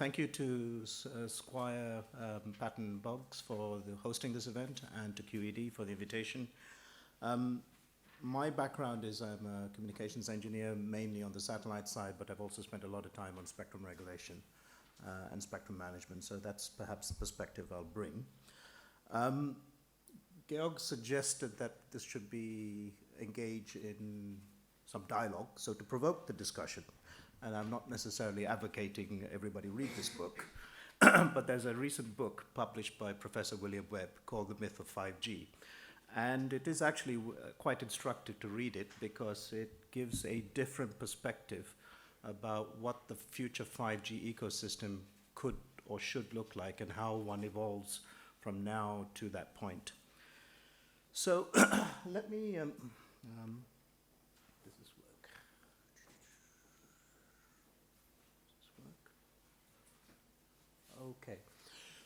Thank you to Squire Patton Boggs for hosting this event and to QED for the invitation. My background is I'm a communications engineer, mainly on the satellite side, but I've also spent a lot of time on spectrum regulation and spectrum management, so that's perhaps the perspective I'll bring. Georg suggested that this should be engaged in some dialogue, so to provoke the discussion, and I'm not necessarily advocating everybody read this book, but there's a recent book published by Professor William Webb called The Myth of 5G. And it is actually quite instructive to read it because it gives a different perspective about what the future 5G ecosystem could or should look like and how one evolves from now to that point. So let me, does this work? Does this work? Okay.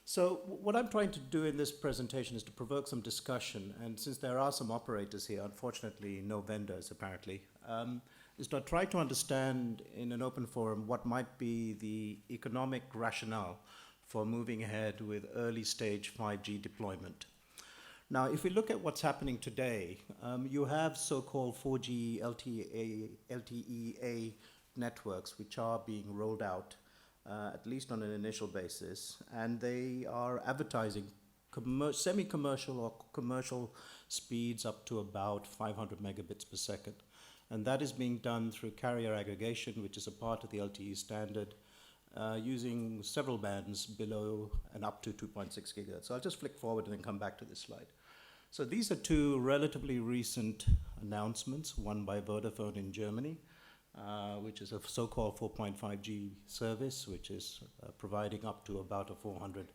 So what I'm trying to do in this presentation is to provoke some discussion, and since there are some operators here, unfortunately no vendors apparently, is to try to understand in an open forum what might be the economic rationale for moving ahead with early stage 5G deployment. Now, if we look at what's happening today, you have so-called 4G LTE-A networks which are being rolled out at least on an initial basis, and they are advertising semi-commercial or commercial speeds up to about 500 megabits per second. And that is being done through carrier aggregation, which is a part of the LTE standard, using several bands below and up to 2.6 gigahertz. So I'll just flick forward and then come back to this slide. So these are two relatively recent announcements, one by Vodafone in Germany, which is a so-called 4.5G service, which is providing up to about a 400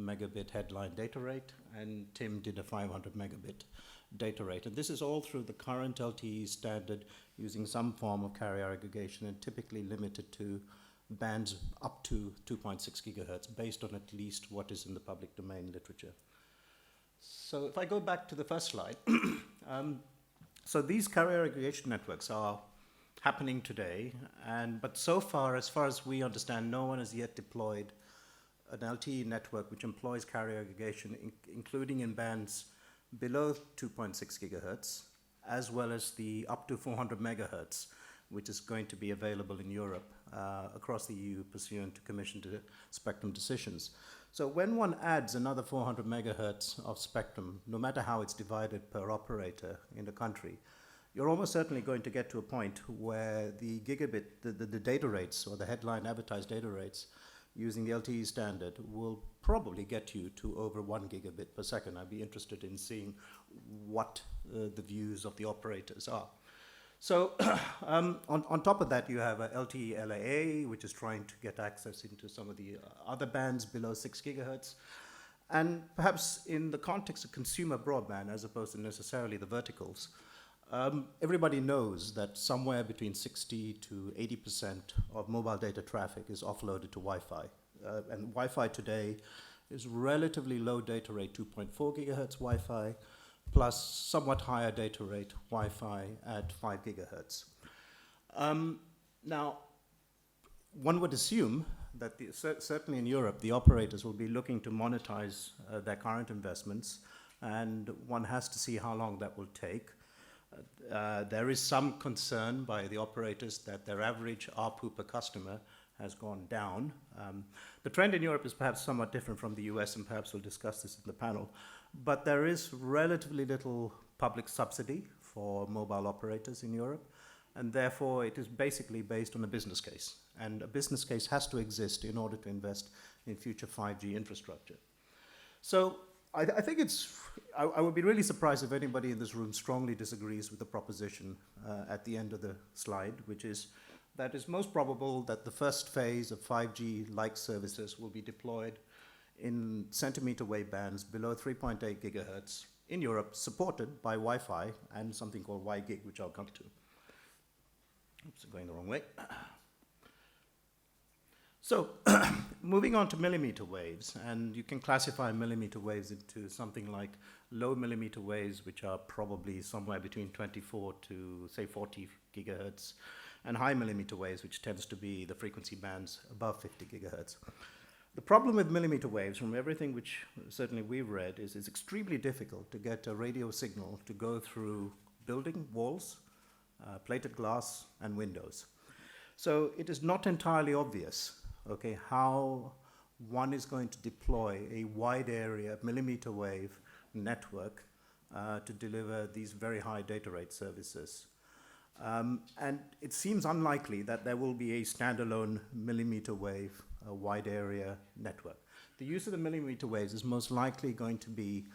megabit headline data rate, and TIM did a 500 megabit data rate. And this is all through the current LTE standard using some form of carrier aggregation and typically limited to bands up to 2.6 gigahertz based on at least what is in the public domain literature. So if I go back to the first slide, so these carrier aggregation networks are happening today, but so far as we understand, no one has yet deployed an LTE network which employs carrier aggregation, including in bands below 2.6 gigahertz, as well as the up to 400 megahertz, which is going to be available in Europe across the EU pursuant to Commission spectrum decisions. So when one adds another 400 megahertz of spectrum, no matter how it's divided per operator in the country, you're almost certainly going to get to a point where the gigabit, the data rates or the headline advertised data rates using the LTE standard will probably get you to over 1 gigabit per second. I'd be interested in seeing what the views of the operators are. So on top of that, you have LTE LAA, which is trying to get access into some of the other bands below 6 gigahertz. And perhaps in the context of consumer broadband, as opposed to necessarily the verticals, everybody knows that somewhere between 60 to 80% of mobile data traffic is offloaded to Wi-Fi. And Wi-Fi today is relatively low data rate, 2.4 gigahertz Wi-Fi, plus somewhat higher data rate Wi-Fi at 5 gigahertz. Now, one would assume that certainly in Europe, the operators will be looking to monetize their current investments, and one has to see how long that will take. There is some concern by the operators that their average ARPU per customer has gone down. The trend in Europe is perhaps somewhat different from the US, and perhaps we'll discuss this in the panel. But there is relatively little public subsidy for mobile operators in Europe, and therefore it is basically based on a business case. And a business case has to exist in order to invest in future 5G infrastructure. So I think I would be really surprised if anybody in this room strongly disagrees with the proposition at the end of the slide, which is that it's most probable that the first phase of 5G-like services will be deployed in centimeter wave bands below 3.8 gigahertz in Europe, supported by Wi-Fi and something called WiGig, which I'll come to. Oops, I'm going the wrong way. So moving on to millimeter waves, and you can classify millimeter waves into something like low millimeter waves, which are probably somewhere between 24 to, say, 40 gigahertz, and high millimeter waves, which tends to be the frequency bands above 50 gigahertz. The problem with millimeter waves, from everything which certainly we've read, is it's extremely difficult to get a radio signal to go through building walls, plated glass, and windows. So it is not entirely obvious, okay, how one is going to deploy a wide area millimeter wave network to deliver these very high data rate services. And it seems unlikely that there will be a standalone millimeter wave wide area network. The use of the millimeter waves is most likely going to be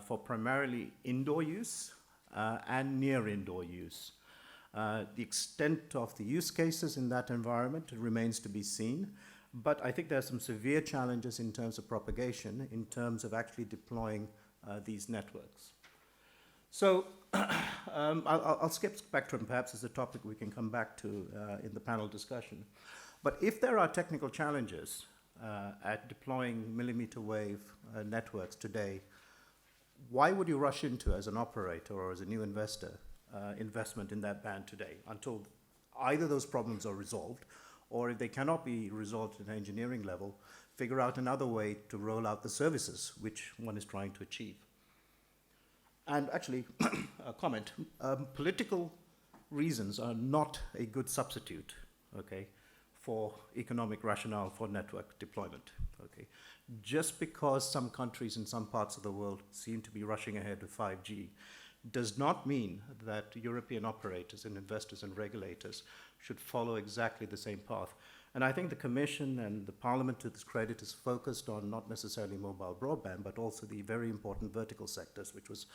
for primarily indoor use and near indoor use. The extent of the use cases in that environment remains to be seen, but I think there are some severe challenges in terms of propagation, in terms of actually deploying these networks. So I'll skip spectrum perhaps as a topic we can come back to in the panel discussion. But if there are technical challenges at deploying millimeter wave networks today, why would you rush into, as an operator or as a new investor, investment in that band today until either those problems are resolved, or if they cannot be resolved at an engineering level, figure out another way to roll out the services which one is trying to achieve? And actually, a comment, political reasons are not a good substitute, okay, for economic rationale for network deployment, okay. Just because some countries in some parts of the world seem to be rushing ahead with 5G does not mean that European operators and investors and regulators should follow exactly the same path. And I think the Commission and the Parliament, to its credit, is focused on not necessarily mobile broadband, but also the very important vertical sectors, which was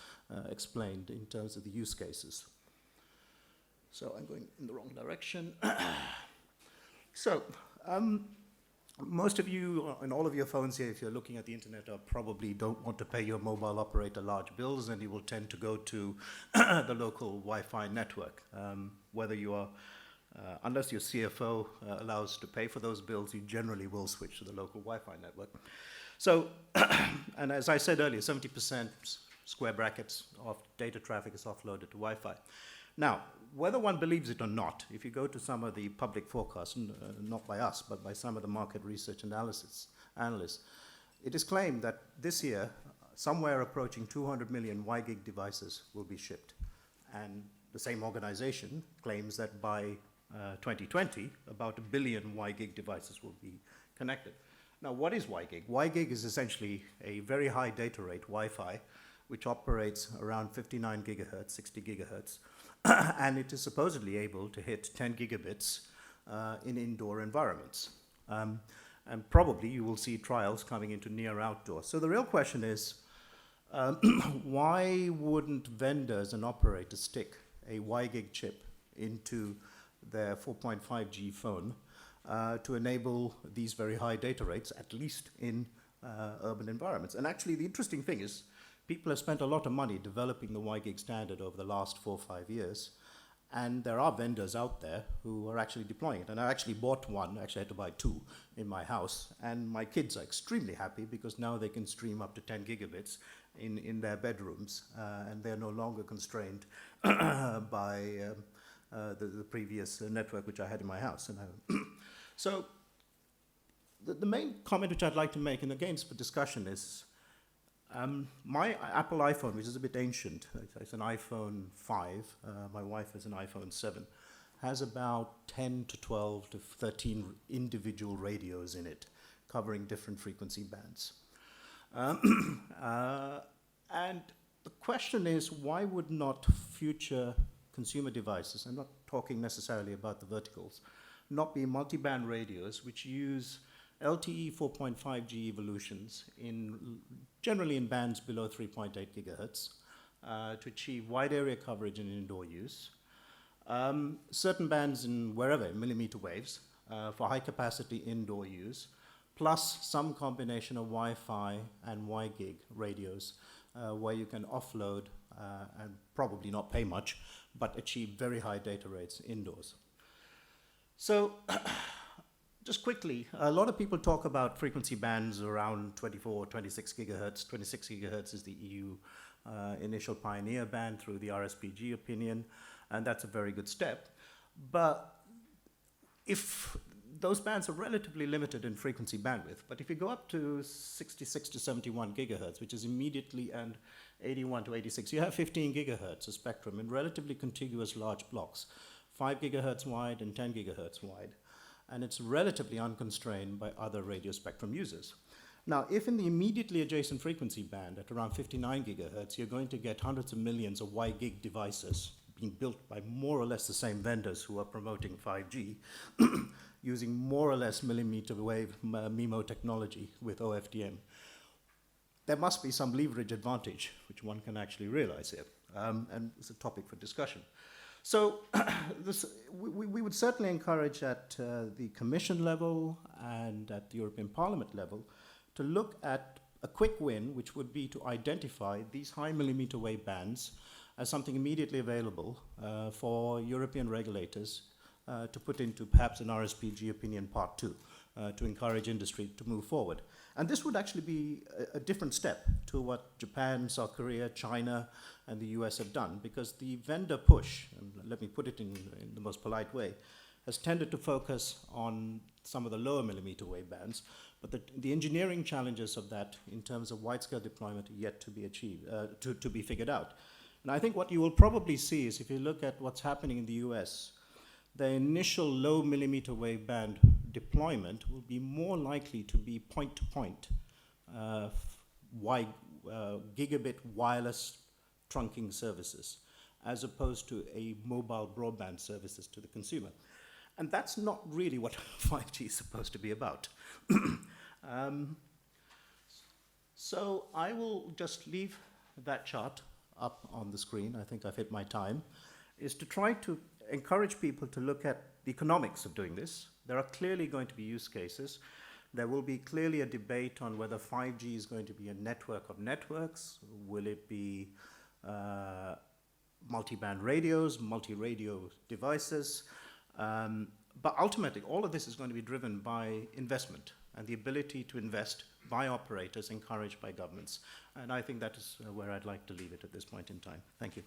explained in terms of the use cases. So I'm going in the wrong direction. So, most of you, on all of your phones here, if you're looking at the internet, probably don't want to pay your mobile operator large bills, and you will tend to go to the local Wi-Fi network. Whether you are, unless your CFO allows to pay for those bills, you generally will switch to the local Wi-Fi network. So, and as I said earlier, 70% square brackets of data traffic is offloaded to Wi-Fi. Now, whether one believes it or not, if you go to some of the public forecasts, not by us, but by some of the market research analysts, it is claimed that this year, somewhere approaching 200 million WiGig devices will be shipped. And the same organization claims that by 2020, about 1 billion WiGig devices will be connected. Now, what is WiGig? WiGig is essentially a very high data rate Wi-Fi, which operates around 59 gigahertz, 60 gigahertz, and it is supposedly able to hit 10 gigabits in indoor environments. And probably you will see trials coming into near outdoor. So the real question is, why wouldn't vendors and operators stick a WiGig chip into their 4.5G phone to enable these very high data rates, at least in urban environments? And actually, the interesting thing is, people have spent a lot of money developing the WiGig standard over the last 4 or 5 years, and there are vendors out there who are actually deploying it. And I actually bought one, actually I had to buy 2 in my house, and my kids are extremely happy because now they can stream up to 10 gigabits in their bedrooms, and they're no longer constrained by the previous network which I had in my house. And so the main comment which I'd like to make, and again for discussion, is my Apple iPhone, which is a bit ancient, it's an iPhone 5, my wife has an iPhone 7, has about 10 to 12 to 13 individual radios in it, covering different frequency bands. And the question is, why would not future consumer devices, I'm not talking necessarily about the verticals, not be multi-band radios which use LTE 4.5G evolutions generally in bands below 3.8 gigahertz to achieve wide area coverage in indoor use. Certain bands in wherever, millimeter waves, for high capacity indoor use, plus some combination of Wi-Fi and WiGig radios where you can offload and probably not pay much, but achieve very high data rates indoors. So, just quickly, a lot of people talk about frequency bands around 24, 26 gigahertz. 26 gigahertz is the EU initial pioneer band through the RSPG opinion, and that's a very good step. But if those bands are relatively limited in frequency bandwidth, but if you go up to 66 to 71 gigahertz, which is immediately, and 81 to 86, you have 15 gigahertz of spectrum in relatively contiguous large blocks, 5 gigahertz wide and 10 gigahertz wide, and it's relatively unconstrained by other radio spectrum users. Now, if in the immediately adjacent frequency band at around 59 gigahertz, you're going to get hundreds of millions of Y-gig devices being built by more or less the same vendors who are promoting 5G, using more or less millimeter wave MIMO technology with OFDM, there must be some leverage advantage, which one can actually realize here, and it's a topic for discussion. So we would certainly encourage at the Commission level and at the European Parliament level to look at a quick win, which would be to identify these high millimeter wave bands as something immediately available for European regulators to put into perhaps an RSPG opinion part 2 to encourage industry to move forward. And this would actually be a different step to what Japan, South Korea, China, and the US have done, because the vendor push, and let me put it in the most polite way, has tended to focus on some of the lower millimeter wave bands, but the engineering challenges of that in terms of wide-scale deployment are yet to be achieved, to be figured out. And I think what you will probably see is, if you look at what's happening in the US, the initial low millimeter wave band deployment will be more likely to be point-to-point gigabit wireless trunking services, as opposed to a mobile broadband services to the consumer. And that's not really what 5G is supposed to be about. So I will just leave that chart up on the screen. I think I've hit my time, is to try to encourage people to look at the economics of doing this. There are clearly going to be use cases. There will be clearly a debate on whether 5G is going to be a network of networks. Will it be multi-band radios, multi-radio devices? But ultimately, all of this is going to be driven by investment and the ability to invest by operators encouraged by governments. And I think that is where I'd like to leave it at this point in time. Thank you.